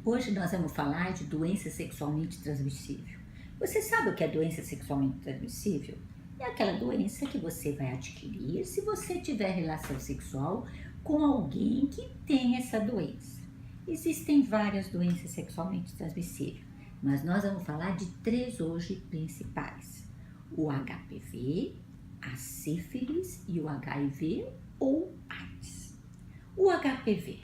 Hoje nós vamos falar de doença sexualmente transmissível. Você sabe o que é doença sexualmente transmissível? É aquela doença que você vai adquirir se você tiver relação sexual com alguém que tem essa doença. Existem várias doenças sexualmente transmissíveis, mas nós vamos falar de três hoje principais: o HPV, a sífilis e o HIV ou AIDS. O HPV.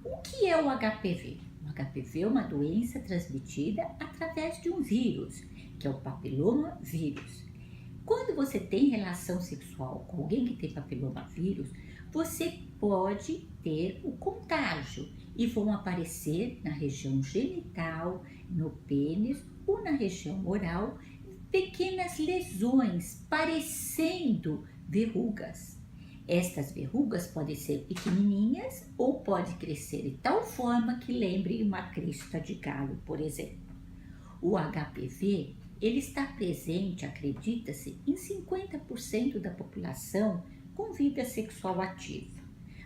O que é o HPV? O HPV é uma doença transmitida através de um vírus, que é o papiloma vírus. Quando você tem relação sexual com alguém que tem papiloma vírus, você pode ter o contágio e vão aparecer na região genital, no pênis ou na região oral pequenas lesões parecendo verrugas. Estas verrugas podem ser pequenininhas ou pode crescer de tal forma que lembre uma crista de galo, por exemplo. O HPV, ele está presente, acredita-se, em 50% da população com vida sexual ativa.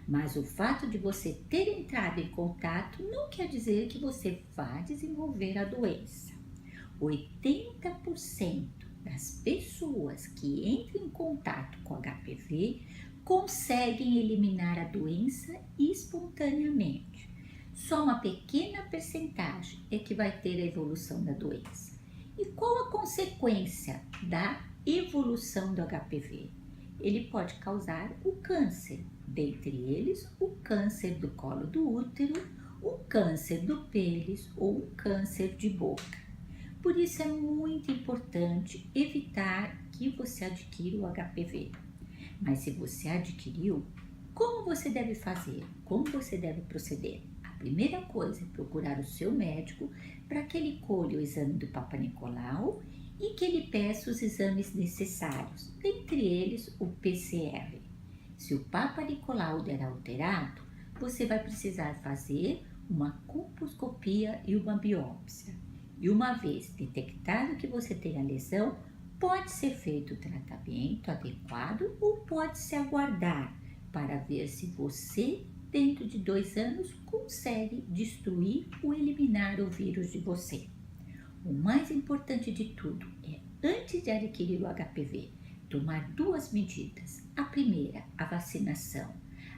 Mas o fato de você ter entrado em contato não quer dizer que você vá desenvolver a doença. 80% das pessoas que entram em contato com HPV conseguem eliminar a doença espontaneamente. Só uma pequena percentagem é que vai ter a evolução da doença. E qual a consequência da evolução do HPV? Ele pode causar o câncer, dentre eles o câncer do colo do útero, o câncer do pênis ou o câncer de boca. Por isso é muito importante evitar que você adquira o HPV. Mas se você adquiriu, como você deve fazer? Como você deve proceder? A primeira coisa é procurar o seu médico para que ele colhe o exame do Papa Nicolau e que ele peça os exames necessários, dentre eles o PCR. Se o Papa Nicolau der alterado, você vai precisar fazer uma colposcopia e uma biópsia. E uma vez detectado que você tem a lesão, pode ser feito o tratamento adequado ou pode-se aguardar para ver se você, dentro de 2 anos, consegue destruir ou eliminar o vírus de você. O mais importante de tudo é, antes de adquirir o HPV, tomar 2 medidas. A primeira, a vacinação.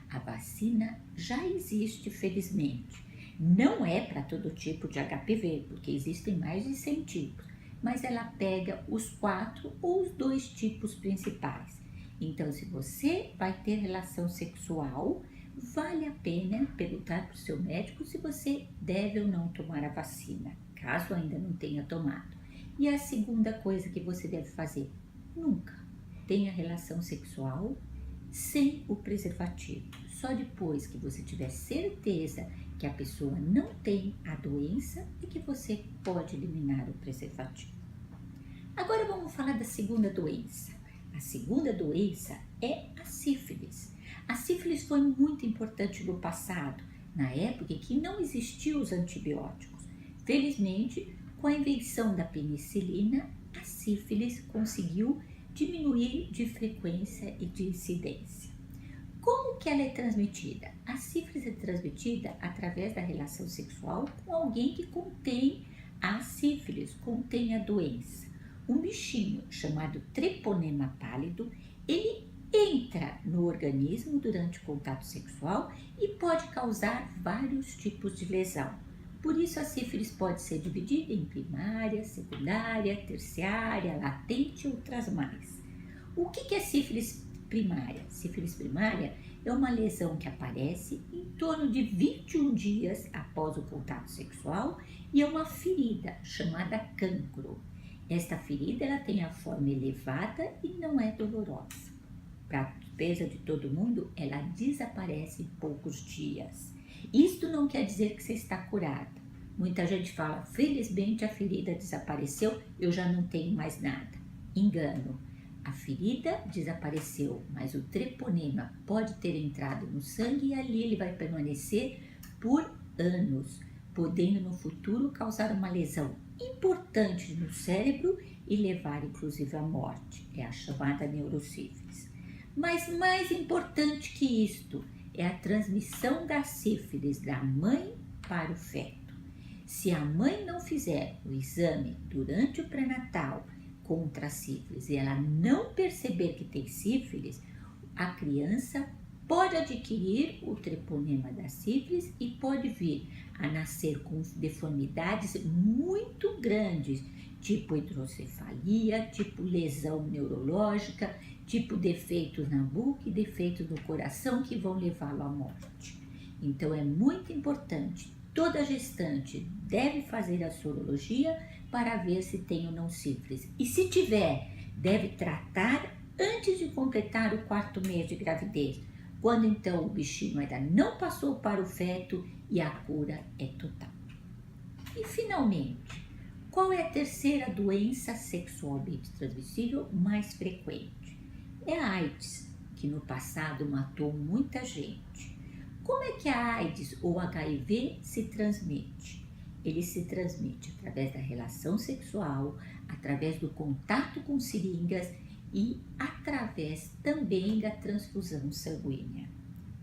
A vacina já existe, felizmente. Não é para todo tipo de HPV, porque existem mais de 100 tipos, mas ela pega os 4 ou os 2 tipos principais. Então, se você vai ter relação sexual, vale a pena perguntar para o seu médico se você deve ou não tomar a vacina, caso ainda não tenha tomado. E a segunda coisa que você deve fazer: nunca tenha relação sexual sem o preservativo. Só depois que você tiver certeza que a pessoa não tem a doença e que você pode eliminar o preservativo. Agora vamos falar da segunda doença. A segunda doença é a sífilis. A sífilis foi muito importante no passado, na época em que não existiam os antibióticos. Felizmente, com a invenção da penicilina, a sífilis conseguiu diminuir de frequência e de incidência. Como que ela é transmitida? A sífilis é transmitida através da relação sexual com alguém que contém a sífilis, contém a doença. Um bichinho chamado treponema pálido, ele entra no organismo durante o contato sexual e pode causar vários tipos de lesão. Por isso a sífilis pode ser dividida em primária, secundária, terciária, latente e outras mais. O que é sífilis primária? Sífilis primária é uma lesão que aparece em torno de 21 dias após o contato sexual e é uma ferida chamada cancro. Esta ferida ela tem a forma elevada e não é dolorosa. Para surpresa de todo mundo, ela desaparece em poucos dias. Isto não quer dizer que você está curada. Muita gente fala: felizmente a ferida desapareceu, eu já não tenho mais nada. Engano. A ferida desapareceu, mas o treponema pode ter entrado no sangue e ali ele vai permanecer por anos, podendo no futuro causar uma lesão importante no cérebro e levar inclusive à morte. É a chamada neurosífilis. Mas mais importante que isto é a transmissão da sífilis da mãe para o feto. Se a mãe não fizer o exame durante o pré-natal contra a sífilis e ela não perceber que tem sífilis, a criança pode adquirir o treponema da sífilis e pode vir a nascer com deformidades muito grandes, tipo hidrocefalia, tipo lesão neurológica, tipo defeitos na boca e defeitos no coração que vão levá-lo à morte. Então é muito importante, toda gestante deve fazer a sorologia para ver se tem ou não sífilis. E se tiver, deve tratar antes de completar o 4º mês de gravidez, quando então o bichinho ainda não passou para o feto e a cura é total. E finalmente, qual é a terceira doença sexualmente transmissível mais frequente? É a AIDS, que no passado matou muita gente. Como é que a AIDS ou HIV se transmite? Ele se transmite através da relação sexual, através do contato com seringas e através também da transfusão sanguínea.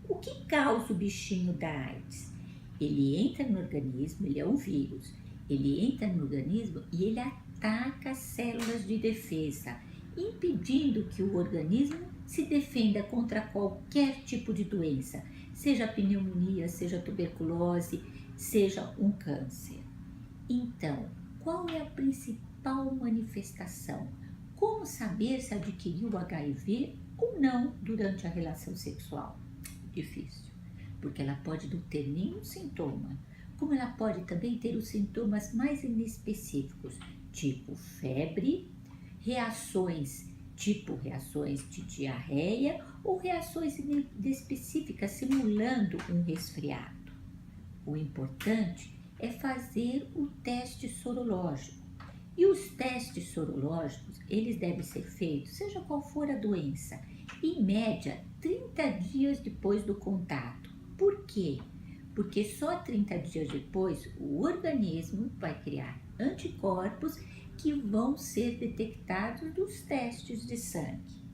O que causa o bichinho da AIDS? Ele entra no organismo, ele é um vírus, ele entra no organismo e ele ataca as células de defesa, impedindo que o organismo se defenda contra qualquer tipo de doença, seja pneumonia, seja tuberculose, seja um câncer. Então, qual é a principal manifestação? Como saber se adquiriu o HIV ou não durante a relação sexual? Difícil, porque ela pode não ter nenhum sintoma, como ela pode também ter os sintomas mais inespecíficos, tipo febre, reações de diarreia ou reações inespecíficas simulando um resfriado. O importante é fazer o teste sorológico. E os testes sorológicos, eles devem ser feitos, seja qual for a doença, em média 30 dias depois do contato. Por quê? Porque só 30 dias depois o organismo vai criar anticorpos que vão ser detectados dos testes de sangue.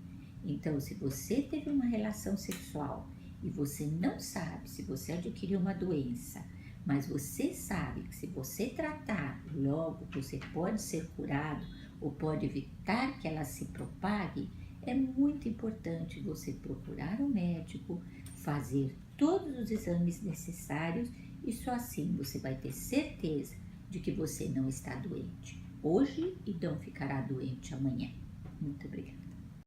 Então, se você teve uma relação sexual e você não sabe se você adquiriu uma doença, mas você sabe que se você tratar logo você pode ser curado ou pode evitar que ela se propague, é muito importante você procurar um médico, fazer todos os exames necessários e só assim você vai ter certeza de que você não está doente hoje e não ficará doente amanhã. Muito obrigada.